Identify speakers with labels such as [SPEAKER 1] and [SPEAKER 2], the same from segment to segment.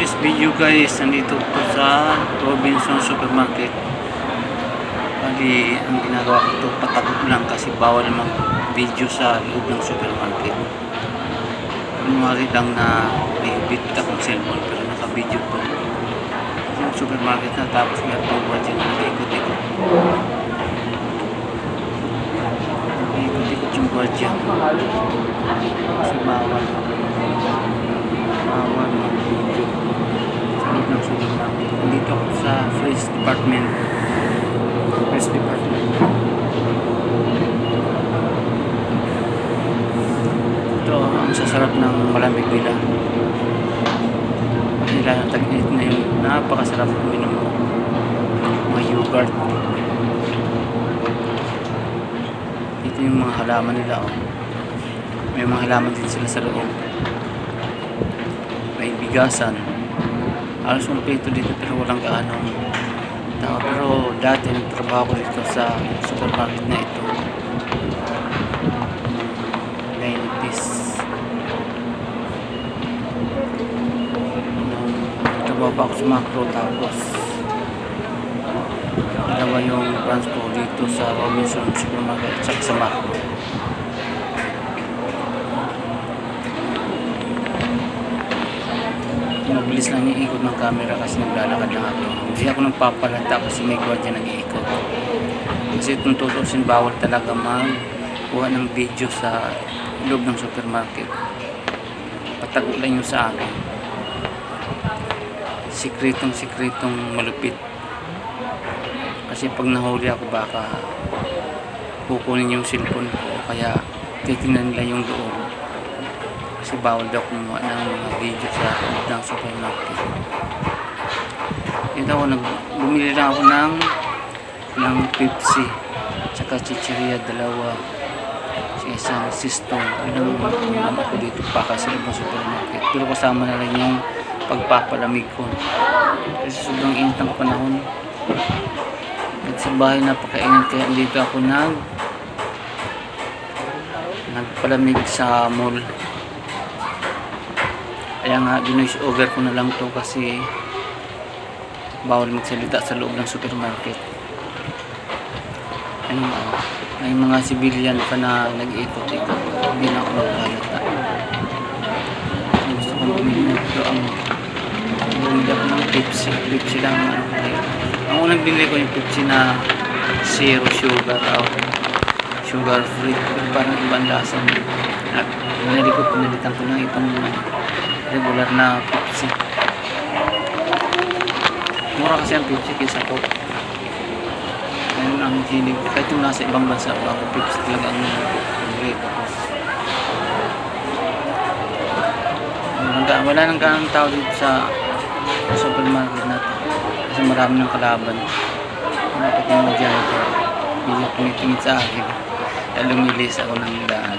[SPEAKER 1] today's video guys, nandito po sa Robinson Supermarket. Bali, ang ginagawa ko ito, patagot lang kasi bawal mag-video sa loob ng supermarket. Kunwari lang na may bit akong cellphone pero naka-video ko. Yung supermarket na tapos may pangwa dyan na nag-ikot-ikot. Nag-ikot-ikot yung guardia. Kasi bawal mag-video sa loob ng supermarket. Nandito ako sa fresh department. Ito ang sasarap ng malamig nila. Nila ng tag-init na yun. Napakasarap uminom mo. Mga yogurt. Dito yung mga halaman nila. Oh. May mga halaman din sila sa loob. May bigasan. Halos kompleto dito pero walang gaano tao. Pero dati nagtrabaho ko dito sa supermarket na ito. 90s. Nagtrabaho pa ako sa Macro tapos dalawa yung branch ko dito sa Robinson Supermarket at sa Macro. Mabilis lang yung ikot ng camera kasi naglalakad lang ako. Hindi ako nagpapalata kasi may guardia nag-iikot. Kasi itong tutusin, bawal talaga magkuha ng video sa loob ng supermarket. Patago lang yung sa akin. Sikretong malupit. Kasi pag nahuli ako baka kukunin yung cellphone ko kaya titingnan nila yung loob. Kasi bawal daw kumuha ng mga video sa loob ng supermarket. Ito ako, bumili lang ako ng Pepsi tsaka chichirya, dalawa sa isang sisto. Yun ang ako dito pa sa loob ng supermarket. Pero kasama na rin yung pagpapalamig ko. Kasi sobrang init ng panahon. At sa bahay napakainit kaya dito ako nagpalamig sa mall. Kaya nga, dinoise over ko na lang to kasi bawal magsalita sa loob ng supermarket. Ano, may mga civilian pa na nag-iikot-ikot. Hindi na ako maghalata. Gusto kong bumili na ito bumili ako ng Pepsi. Pepsi lang ang ang unang binili ko yung Pepsi na zero sugar sugar free. Pero parang ibang lasa at pinalitan ko lang itong regular na Pepsi. Mura kasi ang Pepsi kaysa Coke. Ngayon ang hilig kahit yung nasa ibang bansa bago Pepsi talaga ang favorite ko. Wala nang ganang tao dito sa supermarket natin kasi marami ng kalaban. Napit yung janitor hindi tumitingin sa akin kaya lumilis ako ng daan.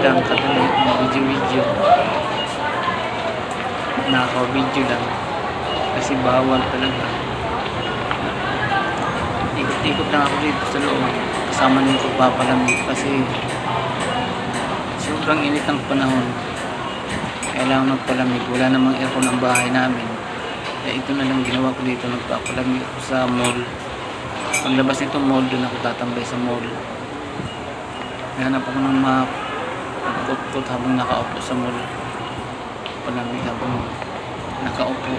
[SPEAKER 1] Lang kadali video naka-video lang kasi bawal talaga. Ikot-ikot lang ako dito sa loob kasama nito papalamig kasi sobrang init ng panahon. Kailangan magpalamig, wala namang aircon ang bahay namin kaya ito na lang ginawa ko dito, nagpapalamig ako sa mall. Paglabas nito mall, doon ako tatambay sa mall. Hanap ako ng mga kot habang nakaupo sa mall. Palamig habang nakaupo.